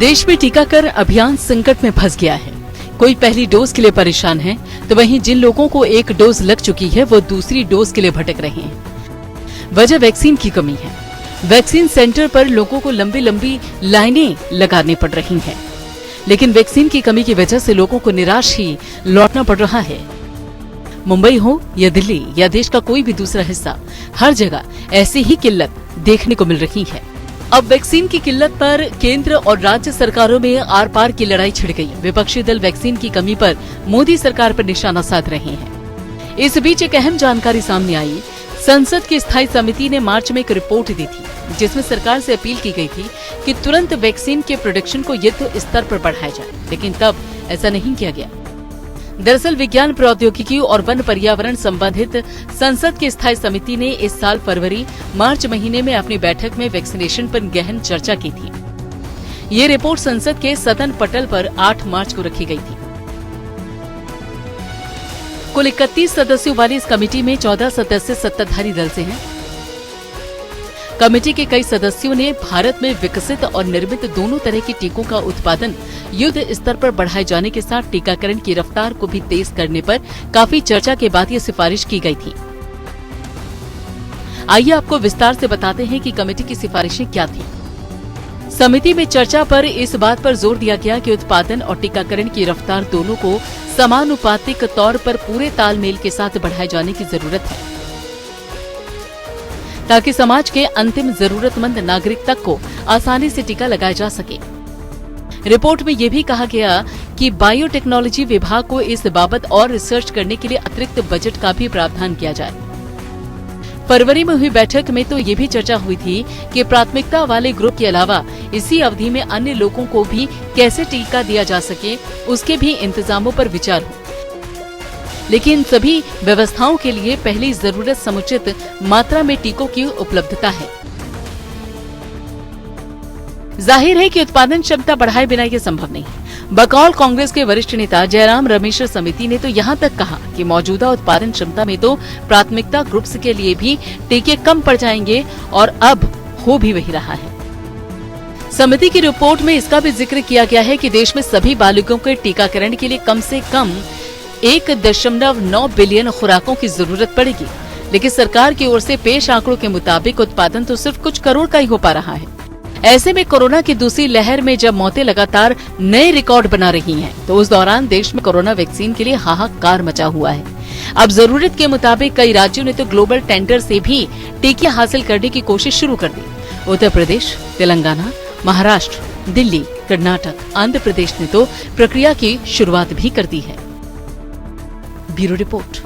देश में टीकाकरण अभियान संकट में फंस गया है। कोई पहली डोज के लिए परेशान है, तो वहीं जिन लोगों को एक डोज लग चुकी है वो दूसरी डोज के लिए भटक रहे हैं। वजह वैक्सीन की कमी है। वैक्सीन सेंटर पर लोगों को लंबी लंबी लाइनें लगानी पड़ रही हैं, लेकिन वैक्सीन की कमी की वजह से लोगों को निराश ही लौटना पड़ रहा है। मुंबई हो या दिल्ली या देश का कोई भी दूसरा हिस्सा, हर जगह ऐसी ही किल्लत देखने को मिल रही है। अब वैक्सीन की किल्लत पर केंद्र और राज्य सरकारों में आर पार की लड़ाई छिड़ गई। विपक्षी दल वैक्सीन की कमी पर मोदी सरकार पर निशाना साध रहे हैं। इस बीच एक अहम जानकारी सामने आई। संसद की स्थायी समिति ने मार्च में एक रिपोर्ट दी थी, जिसमें सरकार से अपील की गई थी कि तुरंत वैक्सीन के प्रोडक्शन को युद्ध स्तर पर बढ़ाया जाए, लेकिन तब ऐसा नहीं किया गया। दरअसल विज्ञान प्रौद्योगिकी और वन पर्यावरण संबंधित संसद की स्थायी समिति ने इस साल फरवरी-मार्च महीने में अपनी बैठक में वैक्सीनेशन पर गहन चर्चा की थी। ये रिपोर्ट संसद के सदन पटल पर 8 मार्च को रखी गई थी। कुल 31 सदस्यों वाली इस कमेटी में 14 सदस्य सत्ताधारी दल से हैं। कमेटी के कई सदस्यों ने भारत में विकसित और निर्मित दोनों तरह के टीकों का उत्पादन युद्ध स्तर पर बढ़ाए जाने के साथ टीकाकरण की रफ्तार को भी तेज करने पर काफी चर्चा के बाद ये सिफारिश की गई थी। आइए आपको विस्तार से बताते हैं कि कमेटी की सिफारिशें क्या थी। समिति में चर्चा पर इस बात पर जोर दिया गया कि उत्पादन और टीकाकरण की रफ्तार दोनों को समानुपातिक तौर पर पूरे तालमेल के साथ बढ़ाए जाने की जरूरत है, ताकि समाज के अंतिम जरूरतमंद नागरिक तक को आसानी से टीका लगाया जा सके। रिपोर्ट में यह भी कहा गया कि बायोटेक्नोलॉजी विभाग को इस बाबत और रिसर्च करने के लिए अतिरिक्त बजट का भी प्रावधान किया जाए। फरवरी में हुई बैठक में तो ये भी चर्चा हुई थी कि प्राथमिकता वाले ग्रुप के अलावा इसी अवधि में अन्य लोगों को भी कैसे टीका दिया जा सके, उसके भी इंतजामों पर विचार हो। लेकिन सभी व्यवस्थाओं के लिए पहली जरूरत समुचित मात्रा में टीकों की उपलब्धता है। जाहिर है कि उत्पादन क्षमता बढ़ाए बिना ये संभव नहीं है। बकौल कांग्रेस के वरिष्ठ नेता जयराम रमेश समिति ने तो यहाँ तक कहा कि मौजूदा उत्पादन क्षमता में तो प्राथमिकता ग्रुप्स के लिए भी टीके कम पड़ जाएंगे, और अब हो भी वही रहा है। समिति की रिपोर्ट में इसका भी जिक्र किया गया है कि देश में सभी बालिगों के टीकाकरण के लिए कम से कम 1.9 बिलियन खुराकों की जरूरत पड़ेगी, लेकिन सरकार की ओर से पेश आंकड़ों के मुताबिक उत्पादन तो सिर्फ कुछ करोड़ का ही हो पा रहा है। ऐसे में कोरोना की दूसरी लहर में जब मौतें लगातार नए रिकॉर्ड बना रही हैं, तो उस दौरान देश में कोरोना वैक्सीन के लिए हाहाकार मचा हुआ है। अब जरूरत के मुताबिक कई राज्यों ने तो ग्लोबल टेंडर से भी टीके हासिल करने की कोशिश शुरू कर दी। उत्तर प्रदेश, तेलंगाना, महाराष्ट्र, दिल्ली, कर्नाटक, आंध्र प्रदेश ने तो प्रक्रिया की शुरुआत भी कर दी है। Bureau report.